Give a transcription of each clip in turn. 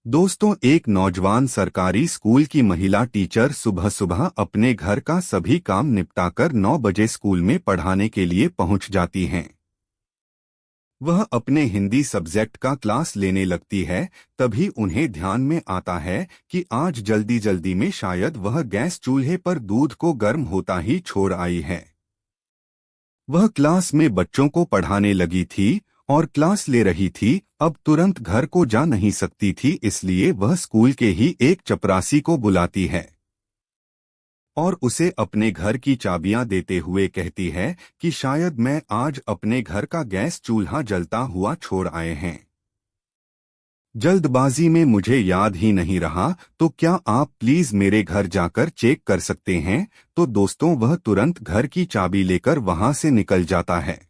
दोस्तों, एक नौजवान सरकारी स्कूल की महिला टीचर सुबह सुबह अपने घर का सभी काम निपटाकर 9 बजे स्कूल में पढ़ाने के लिए पहुंच जाती हैं। वह अपने हिंदी सब्जेक्ट का क्लास लेने लगती है। तभी उन्हें ध्यान में आता है कि आज जल्दी जल्दी में शायद वह गैस चूल्हे पर दूध को गर्म होता ही छोड़ आई है। वह क्लास में बच्चों को पढ़ाने लगी थी और क्लास ले रही थी। अब तुरंत घर को जा नहीं सकती थी, इसलिए वह स्कूल के ही एक चपरासी को बुलाती है और उसे अपने घर की चाबियां देते हुए कहती है कि शायद मैं आज अपने घर का गैस चूल्हा जलता हुआ छोड़ आए हैं। जल्दबाजी में मुझे याद ही नहीं रहा, तो क्या आप प्लीज मेरे घर जाकर चेक कर सकते हैं। तो दोस्तों, वह तुरंत घर की चाबी लेकर वहां से निकल जाता है।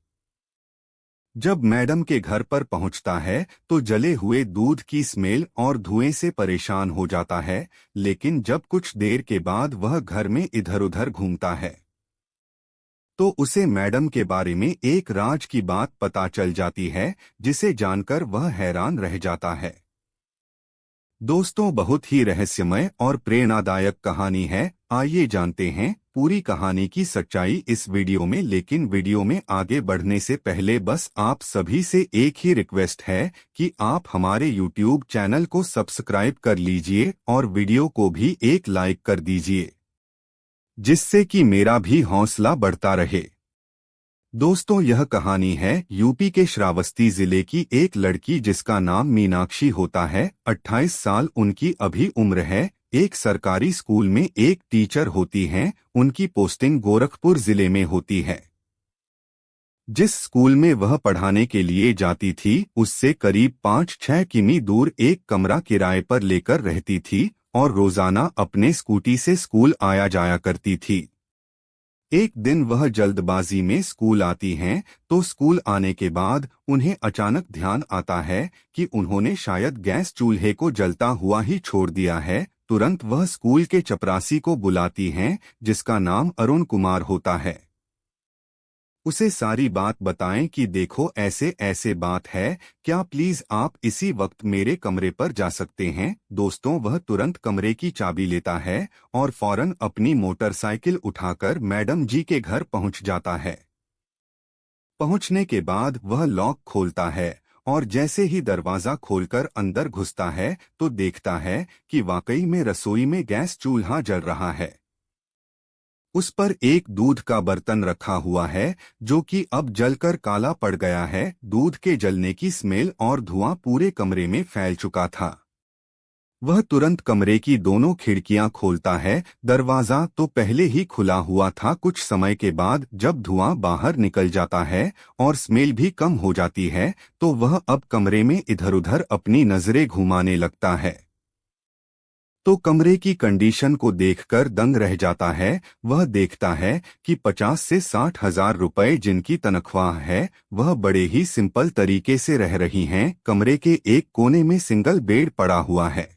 जब मैडम के घर पर पहुंचता है तो जले हुए दूध की स्मेल और धुएं से परेशान हो जाता है। लेकिन जब कुछ देर के बाद वह घर में इधर उधर घूमता है तो उसे मैडम के बारे में एक राज की बात पता चल जाती है, जिसे जानकर वह हैरान रह जाता है। दोस्तों, बहुत ही रहस्यमय और प्रेरणादायक कहानी है। आइए जानते हैं पूरी कहानी की सच्चाई इस वीडियो में। लेकिन वीडियो में आगे बढ़ने से पहले बस आप सभी से एक ही रिक्वेस्ट है कि आप हमारे YouTube चैनल को सब्सक्राइब कर लीजिए और वीडियो को भी एक लाइक कर दीजिए, जिससे कि मेरा भी हौसला बढ़ता रहे। दोस्तों, यह कहानी है यूपी के श्रावस्ती जिले की एक लड़की जिसका नाम मीनाक्षी होता है। 28 साल उनकी अभी उम्र है। एक सरकारी स्कूल में एक टीचर होती हैं। उनकी पोस्टिंग गोरखपुर जिले में होती है। जिस स्कूल में वह पढ़ाने के लिए जाती थी उससे करीब 5-6 किमी दूर एक कमरा किराए पर लेकर रहती थी और रोजाना अपने स्कूटी से स्कूल आया जाया करती थी। एक दिन वह जल्दबाजी में स्कूल आती हैं तो स्कूल आने के बाद उन्हें अचानक ध्यान आता है कि उन्होंने शायद गैस चूल्हे को जलता हुआ ही छोड़ दिया है। तुरंत वह स्कूल के चपरासी को बुलाती हैं, जिसका नाम अरुण कुमार होता है। उसे सारी बात बताएं कि देखो, ऐसे ऐसे बात है, क्या प्लीज आप इसी वक्त मेरे कमरे पर जा सकते हैं। दोस्तों, वह तुरंत कमरे की चाबी लेता है और फौरन अपनी मोटरसाइकिल उठाकर मैडम जी के घर पहुंच जाता है। पहुंचने के बाद वह लॉक खोलता है और जैसे ही दरवाजा खोलकर अंदर घुसता है तो देखता है कि वाकई में रसोई में गैस चूल्हा जल रहा है। उस पर एक दूध का बर्तन रखा हुआ है, जो कि अब जलकर काला पड़ गया है। दूध के जलने की स्मेल और धुआं पूरे कमरे में फैल चुका था। वह तुरंत कमरे की दोनों खिड़कियां खोलता है। दरवाजा तो पहले ही खुला हुआ था। कुछ समय के बाद जब धुआं बाहर निकल जाता है और स्मेल भी कम हो जाती है तो वह अब कमरे में इधर उधर अपनी नजरें घुमाने लगता है। तो कमरे की कंडीशन को देखकर दंग रह जाता है। वह देखता है कि 50 से 60 हजार रुपए जिनकी तनख्वाह है, वह बड़े ही सिंपल तरीके से रह रही हैं। कमरे के एक कोने में सिंगल बेड पड़ा हुआ है,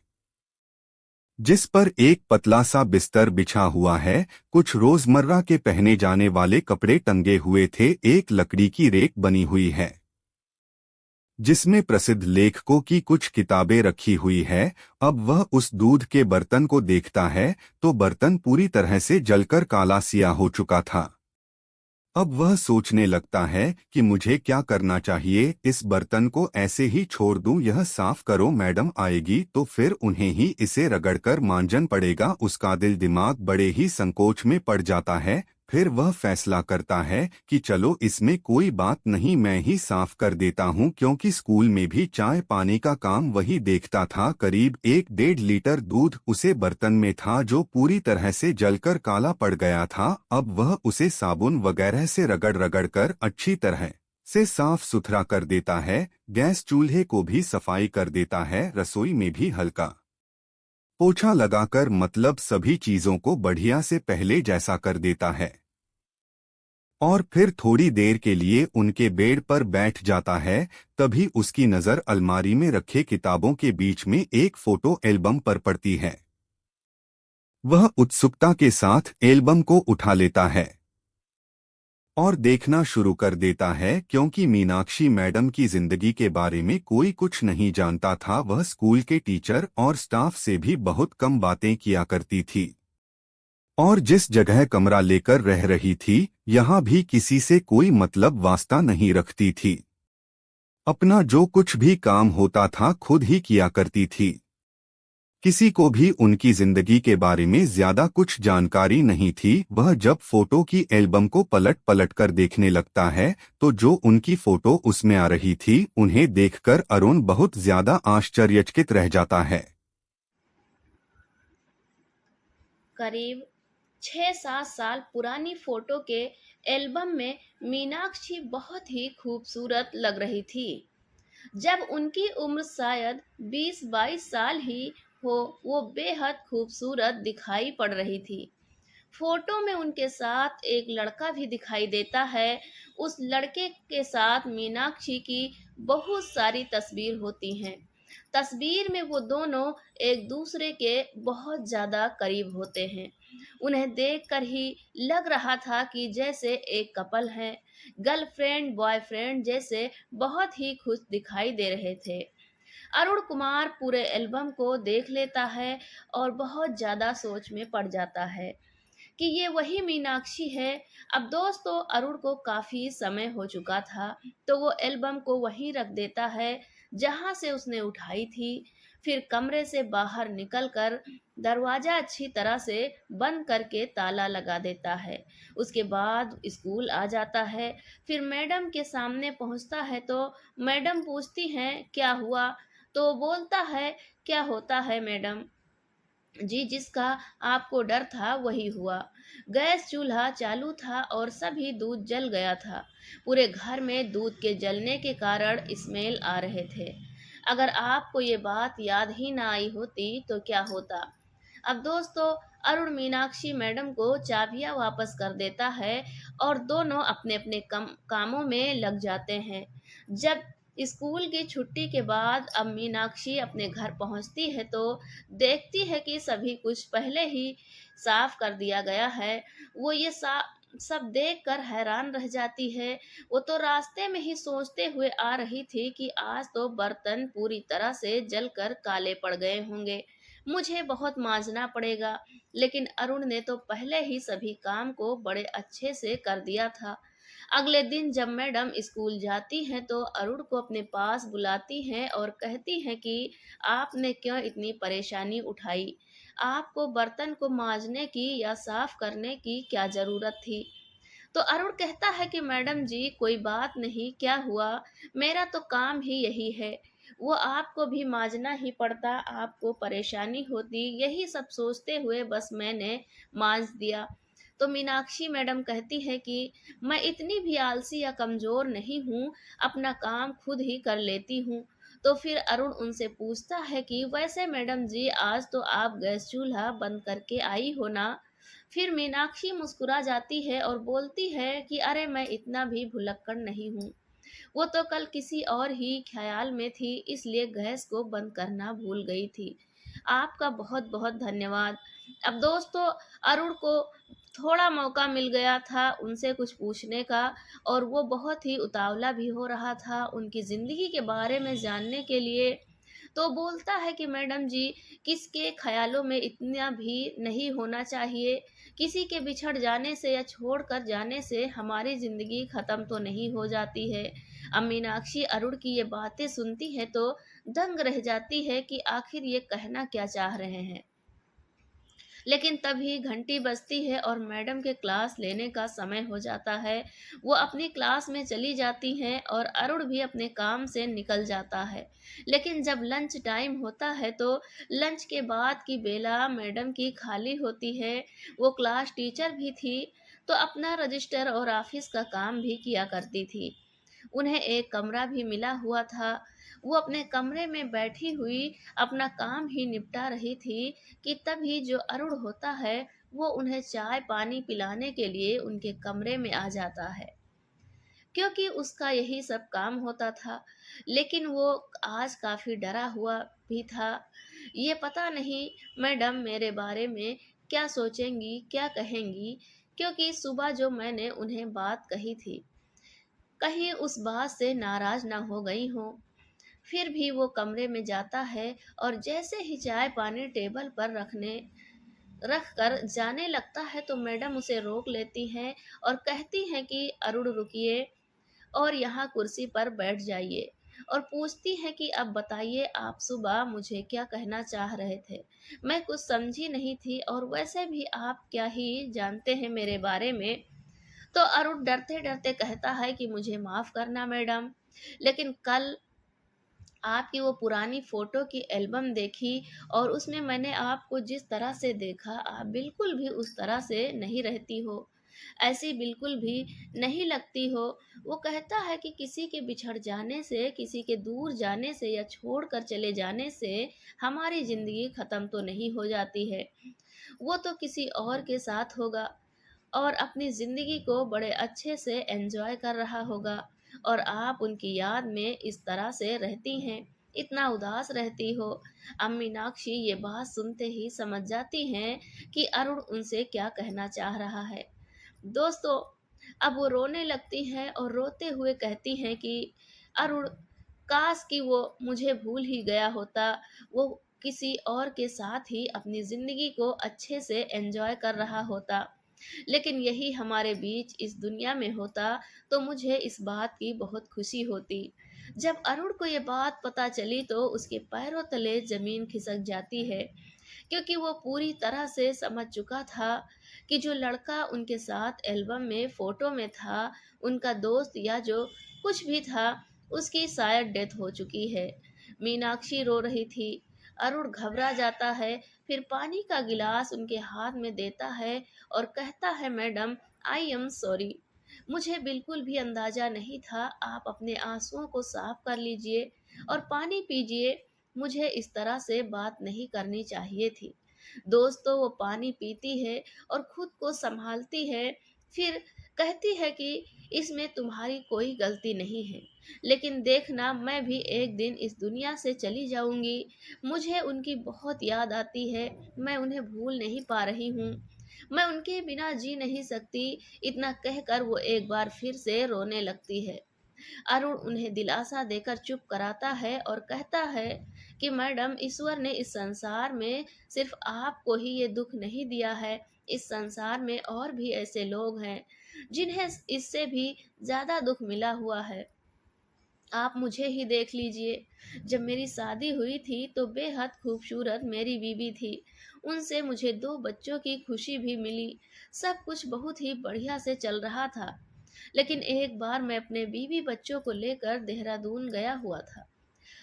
जिस पर एक पतला सा बिस्तर बिछा हुआ है। कुछ रोजमर्रा के पहने जाने वाले कपड़े टंगे हुए थे। एक लकड़ी की रेक बनी हुई है, जिसमें प्रसिद्ध लेखकों की कुछ किताबें रखी हुई है। अब वह उस दूध के बर्तन को देखता है तो बर्तन पूरी तरह से जलकर काला सिया हो चुका था। अब वह सोचने लगता है कि मुझे क्या करना चाहिए। इस बर्तन को ऐसे ही छोड़ दूं, यह साफ करो, मैडम आएगी तो फिर उन्हें ही इसे रगड़कर मांजन पड़ेगा। उसका दिल दिमाग बड़े ही संकोच में पड़ जाता है। फिर वह फैसला करता है कि चलो, इसमें कोई बात नहीं, मैं ही साफ कर देता हूं, क्योंकि स्कूल में भी चाय पानी का काम वही देखता था। करीब 1-1.5 लीटर दूध उसे बर्तन में था, जो पूरी तरह से जलकर काला पड़ गया था। अब वह उसे साबुन वगैरह से रगड़ रगड़ कर अच्छी तरह से साफ सुथरा कर देता है। गैस चूल्हे को भी सफाई कर देता है। रसोई में भी हल्का पोछा लगाकर, मतलब सभी चीजों को बढ़िया से पहले जैसा कर देता है। और फिर थोड़ी देर के लिए उनके बेड पर बैठ जाता है। तभी उसकी नजर अलमारी में रखे किताबों के बीच में एक फोटो एल्बम पर पड़ती है। वह उत्सुकता के साथ एल्बम को उठा लेता है। और देखना शुरू कर देता है क्योंकि मीनाक्षी मैडम की जिंदगी के बारे में कोई कुछ नहीं जानता था। वह स्कूल के टीचर और स्टाफ से भी बहुत कम बातें किया करती थी और जिस जगह कमरा लेकर रह रही थी यहाँ भी किसी से कोई मतलब वास्ता नहीं रखती थी। अपना जो कुछ भी काम होता था खुद ही किया करती थी। किसी को भी उनकी जिंदगी के बारे में ज्यादा कुछ जानकारी नहीं थी। वह जब फोटो की एल्बम को पलट पलट कर देखने लगता है तो जो उनकी फोटो उसमें आ रही थी उन्हें देखकर अरुण बहुत ज्यादा आश्चर्यचकित रह जाता है। करीब 6-7 साल पुरानी फोटो के एल्बम में मीनाक्षी बहुत ही खूबसूरत लग रही थी। जब उनकी उम्र शायद 20-22 साल ही हो, वो बेहद खूबसूरत दिखाई पड़ रही थी। फोटो में उनके साथ एक लड़का भी दिखाई देता है। उस लड़के के साथ मीनाक्षी की बहुत सारी तस्वीर होती हैं। तस्वीर में वो दोनों एक दूसरे के बहुत ज़्यादा करीब होते हैं। उन्हें देखकर ही लग रहा था कि जैसे एक कपल है। गर्लफ्रेंड बॉयफ्रेंड जैसे बहुत ही खुश दिखाई दे रहे थे। अरुण कुमार पूरे एल्बम को देख लेता है और बहुत ज़्यादा सोच में पड़ जाता है कि ये वही मीनाक्षी है। अब दोस्तों अरुण को काफ़ी समय हो चुका था, तो वो एल्बम को वहीं रख देता है जहाँ से उसने उठाई थी। फिर कमरे से बाहर निकलकर दरवाज़ा अच्छी तरह से बंद करके ताला लगा देता है। उसके बाद स्कूल आ जाता है। फिर मैडम के सामने पहुँचता है तो मैडम पूछती हैं क्या हुआ, तो बोलता है क्या होता है मैडम जी, जिसका आपको डर था वही हुआ। गैस चूल्हा चालू था और सभी दूध जल गया था। पूरे घर में दूध के जलने के कारण स्मेल आ रहे थे। अगर आपको ये बात याद ही ना आई होती तो क्या होता। अब दोस्तों अरुण मीनाक्षी मैडम को चाबियां वापस कर देता है और दोनों अपने अपने कामों में लग जाते हैं। जब स्कूल की छुट्टी के बाद अब मीनाक्षी अपने घर पहुंचती है तो देखती है कि सभी कुछ पहले ही साफ कर दिया गया है। वो ये सब देख कर हैरान रह जाती है। वो तो रास्ते में ही सोचते हुए आ रही थी कि आज तो बर्तन पूरी तरह से जलकर काले पड़ गए होंगे, मुझे बहुत मांजना पड़ेगा। लेकिन अरुण ने तो पहले ही सभी काम को बड़े अच्छे से कर दिया था। अगले दिन जब मैडम स्कूल जाती हैं तो अरुण को अपने पास बुलाती हैं और कहती हैं कि आपने क्यों इतनी परेशानी उठाई, आपको बर्तन को मांजने की या साफ करने की क्या ज़रूरत थी। तो अरुण कहता है कि मैडम जी कोई बात नहीं, क्या हुआ, मेरा तो काम ही यही है, वो आपको भी मांजना ही पड़ता, आपको परेशानी होती, यही सब सोचते हुए बस मैंने मांज दिया। तो मीनाक्षी मैडम कहती है कि मैं इतनी भी आलसी या कमज़ोर नहीं हूँ, अपना काम खुद ही कर लेती हूँ। तो फिर अरुण उनसे पूछता है कि वैसे मैडम जी आज तो आप गैस चूल्हा बंद करके आई हो ना। फिर मीनाक्षी मुस्कुरा जाती है और बोलती है कि अरे मैं इतना भी भुलक्कड़ नहीं हूँ, वो तो कल किसी और ही ख्याल में थी इसलिए गैस को बंद करना भूल गई थी। आपका बहुत बहुत धन्यवाद। अब दोस्तों अरुण को थोड़ा मौका मिल गया था उनसे कुछ पूछने का और वो बहुत ही उतावला भी हो रहा था उनकी ज़िंदगी के बारे में जानने के लिए। तो बोलता है कि मैडम जी किसके ख्यालों में इतना भी नहीं होना चाहिए, किसी के बिछड़ जाने से या छोड़ कर जाने से हमारी ज़िंदगी ख़त्म तो नहीं हो जाती है। अब मीनाक्षी अरुण की ये बातें सुनती है तो दंग रह जाती है कि आखिर ये कहना क्या चाह रहे हैं। लेकिन तभी घंटी बजती है और मैडम के क्लास लेने का समय हो जाता है। वो अपनी क्लास में चली जाती हैं और अरुण भी अपने काम से निकल जाता है। लेकिन जब लंच टाइम होता है तो लंच के बाद की बेला मैडम की खाली होती है। वो क्लास टीचर भी थी तो अपना रजिस्टर और ऑफिस का काम भी किया करती थी। उन्हें एक कमरा भी मिला हुआ था। वो अपने कमरे में बैठी हुई अपना काम ही निपटा रही थी कि तभी जो अरुण होता है वो उन्हें चाय पानी पिलाने के लिए उनके कमरे में आ जाता है, क्योंकि उसका यही सब काम होता था। लेकिन वो आज काफ़ी डरा हुआ भी था। ये पता नहीं मैडम मेरे बारे में क्या सोचेंगी, क्या कहेंगी, क्योंकि सुबह जो मैंने उन्हें बात कही थी, कहीं उस बात से नाराज ना हो गई हो। फिर भी वो कमरे में जाता है और जैसे ही चाय पानी टेबल पर रख कर जाने लगता है तो मैडम उसे रोक लेती हैं और कहती हैं कि अरुण रुकिए और यहाँ कुर्सी पर बैठ जाइए, और पूछती हैं कि अब बताइए आप सुबह मुझे क्या कहना चाह रहे थे। मैं कुछ समझी नहीं थी और वैसे भी आप क्या ही जानते हैं मेरे बारे में। तो अरुण डरते डरते कहता है कि मुझे माफ करना मैडम, लेकिन कल आपकी वो पुरानी फ़ोटो की एल्बम देखी और उसमें मैंने आपको जिस तरह से देखा, आप बिल्कुल भी उस तरह से नहीं रहती हो, ऐसी बिल्कुल भी नहीं लगती हो। वो कहता है कि किसी के बिछड़ जाने से, किसी के दूर जाने से या छोड़कर चले जाने से हमारी ज़िंदगी ख़त्म तो नहीं हो जाती है। वो तो किसी और के साथ होगा और अपनी ज़िंदगी को बड़े अच्छे से एन्जॉय कर रहा होगा, और आप उनकी याद में इस तरह से रहती हैं, इतना उदास रहती हो। अब मीनाक्षी ये बात सुनते ही समझ जाती हैं कि अरुण उनसे क्या कहना चाह रहा है। दोस्तों, अब वो रोने लगती हैं और रोते हुए कहती हैं कि अरुण, काश कि वो मुझे भूल ही गया होता, वो किसी और के साथ ही अपनी ज़िंदगी को अच्छे से एन्जॉय कर रहा होता। लेकिन यही हमारे बीच इस दुनिया में होता तो मुझे इस बात की बहुत खुशी होती। जब अरुण को ये बात पता चली तो उसके पैरों तले ज़मीन खिसक जाती है, क्योंकि वो पूरी तरह से समझ चुका था कि जो लड़का उनके साथ एल्बम में फ़ोटो में था, उनका दोस्त या जो कुछ भी था, उसकी शायद डेथ हो चुकी है। मीनाक्षी रो रही थी। अरुण घबरा जाता है, फिर पानी का गिलास उनके हाथ में देता है और कहता है, मैडम, आई एम सॉरी। मुझे बिल्कुल भी अंदाज़ा नहीं था, आप अपने आँसुओं को साफ कर लीजिए और पानी पीजिए। मुझे इस तरह से बात नहीं करनी चाहिए थी। दोस्तों, वो पानी पीती है और खुद को सँभालती है, फिर कहती है कि इसमें तुम्हारी कोई गलती नहीं है, लेकिन देखना मैं भी एक दिन इस दुनिया से चली जाऊँगी। मुझे उनकी बहुत याद आती है, मैं उन्हें भूल नहीं पा रही हूँ। मैं उनके बिना जी नहीं सकती। इतना कहकर वो एक बार फिर से रोने लगती है। अरुण उन्हें दिलासा देकर चुप कराता है और कहता है कि मैडम, ईश्वर ने इस संसार में सिर्फ आपको ही ये दुख नहीं दिया है, इस संसार में और भी ऐसे लोग हैं जिन्हें इससे भी ज़्यादा दुख मिला हुआ है। आप मुझे ही देख लीजिए, जब मेरी शादी हुई थी तो बेहद खूबसूरत मेरी बीवी थी, उनसे मुझे 2 बच्चों की खुशी भी मिली, सब कुछ बहुत ही बढ़िया से चल रहा था। लेकिन एक बार मैं अपने बीवी बच्चों को लेकर देहरादून गया हुआ था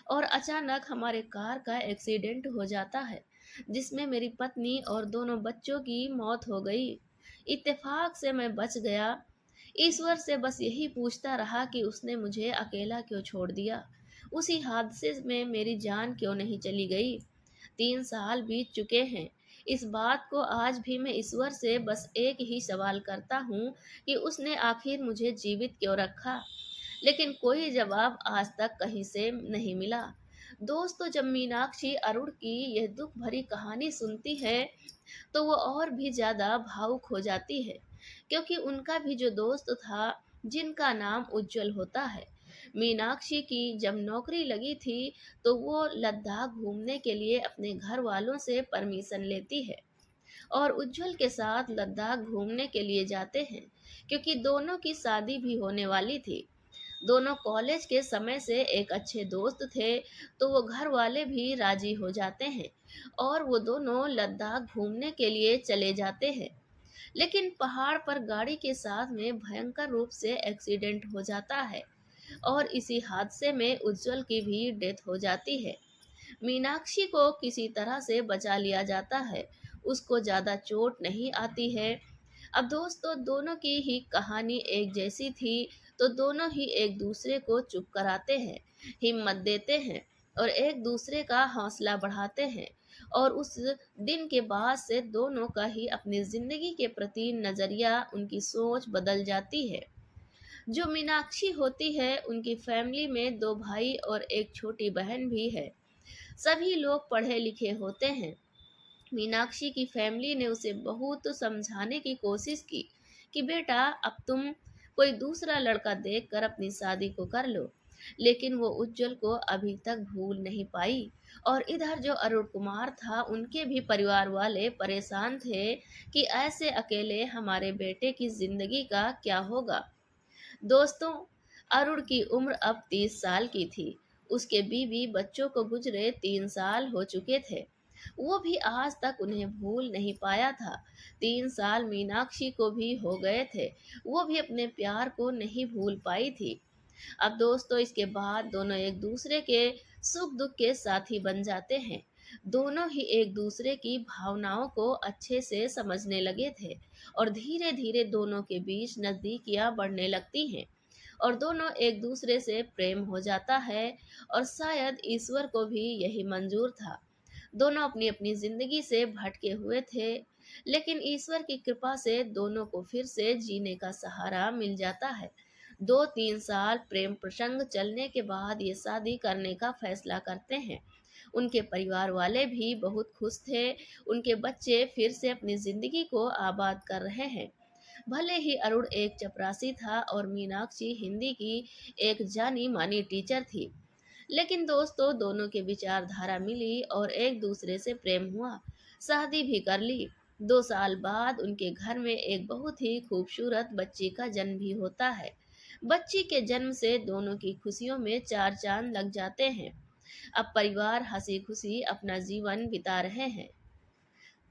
और अचानक हमारे कार का एक्सीडेंट हो जाता है, जिसमें मेरी पत्नी और दोनों बच्चों की मौत हो गई। इत्तेफाक से मैं बच गया। ईश्वर से बस यही पूछता रहा कि उसने मुझे अकेला क्यों छोड़ दिया, उसी हादसे में मेरी जान क्यों नहीं चली गई। 3 साल बीत चुके हैं। इस बात को आज भी मैं ईश्वर से बस एक ही सवाल करता हूँ कि उसने आखिर मुझे जीवित क्यों रखा, लेकिन कोई जवाब आज तक कहीं से नहीं मिला। दोस्तों, जब मीनाक्षी अरुण की यह दुख भरी कहानी सुनती है तो वो और भी ज़्यादा भावुक हो जाती है, क्योंकि उनका भी जो दोस्त था, जिनका नाम उज्जवल होता है। मीनाक्षी की जब नौकरी लगी थी तो वो लद्दाख घूमने के लिए अपने घर वालों से परमिशन लेती है और उज्जवल के साथ लद्दाख घूमने के लिए जाते हैं, क्योंकि दोनों की शादी भी होने वाली थी। दोनों कॉलेज के समय से एक अच्छे दोस्त थे, तो वो घर वाले भी राजी हो जाते हैं और वो दोनों लद्दाख घूमने के लिए चले जाते हैं। लेकिन पहाड़ पर गाड़ी के साथ में भयंकर रूप से एक्सीडेंट हो जाता है और इसी हादसे में उज्जवल की भी डेथ हो जाती है। मीनाक्षी को किसी तरह से बचा लिया जाता है, उसको ज़्यादा चोट नहीं आती है। अब दोस्तों, दोनों की ही कहानी एक जैसी थी, तो दोनों ही एक दूसरे को चुप कराते हैं, हिम्मत देते हैं और एक दूसरे का हौसला बढ़ाते हैं, और उस दिन के बाद से दोनों का ही अपनी ज़िंदगी के प्रति नज़रिया, उनकी सोच बदल जाती है। जो मीनाक्षी होती है, उनकी फैमिली में 2 भाई और एक छोटी बहन भी है। सभी लोग पढ़े लिखे होते हैं। मीनाक्षी की फैमिली ने उसे बहुत समझाने की कोशिश की कि बेटा अब तुम कोई दूसरा लड़का देखकर अपनी शादी को कर लो। लेकिन वो उज्जवल को अभी तक भूल नहीं पाई। और इधर जो अरुण कुमार था, उनके भी परिवार वाले परेशान थे कि ऐसे अकेले हमारे बेटे की जिंदगी का क्या होगा। दोस्तों, अरुण की उम्र अब 30 साल की थी। उसके बीवी बच्चों को गुजरे 3 साल हो चुके थे। वो भी आज तक उन्हें भूल नहीं पाया था। 3 साल मीनाक्षी को भी हो गए थे। वो भी अपने प्यार को नहीं भूल पाई थी। अब दोस्तों, इसके बाद दोनों एक दूसरे के सुख दुख के साथी बन जाते हैं। दोनों ही एक दूसरे की भावनाओं को अच्छे से समझने लगे थे और धीरे धीरे दोनों के बीच नजदीकियां बढ़ने लगती हैं और दोनों एक दूसरे से प्रेम हो जाता है। और शायद ईश्वर को भी यही मंजूर था। दोनों अपनी अपनी जिंदगी से भटके हुए थे, लेकिन ईश्वर की कृपा से दोनों को फिर से जीने का सहारा मिल जाता है। 2-3 साल प्रेम प्रसंग चलने के बाद ये शादी करने का फैसला करते हैं। उनके परिवार वाले भी बहुत खुश थे। उनके बच्चे फिर से अपनी जिंदगी को आबाद कर रहे हैं। भले ही अरुण एक चपरासी था और मीनाक्षी हिंदी की एक जानी मानी टीचर थी, लेकिन दोस्तों दोनों के विचारधारा मिली और एक दूसरे से प्रेम हुआ। शादी भी कर ली। 2 साल बाद उनके घर में एक बहुत ही खूबसूरत बच्ची का जन्म भी होता है। बच्ची के जन्म से दोनों की खुशियों में चार चांद लग जाते हैं। अब परिवार हंसी खुशी अपना जीवन बिता रहे हैं।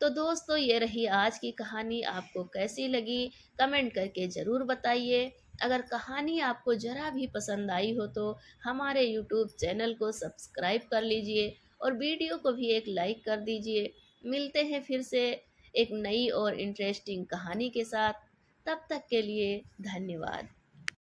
तो दोस्तों, ये रही आज की कहानी। आपको कैसी लगी कमेंट करके ज़रूर बताइए। अगर कहानी आपको ज़रा भी पसंद आई हो तो हमारे यूट्यूब चैनल को सब्सक्राइब कर लीजिए और वीडियो को भी एक लाइक कर दीजिए। मिलते हैं फिर से एक नई और इंटरेस्टिंग कहानी के साथ। तब तक के लिए धन्यवाद।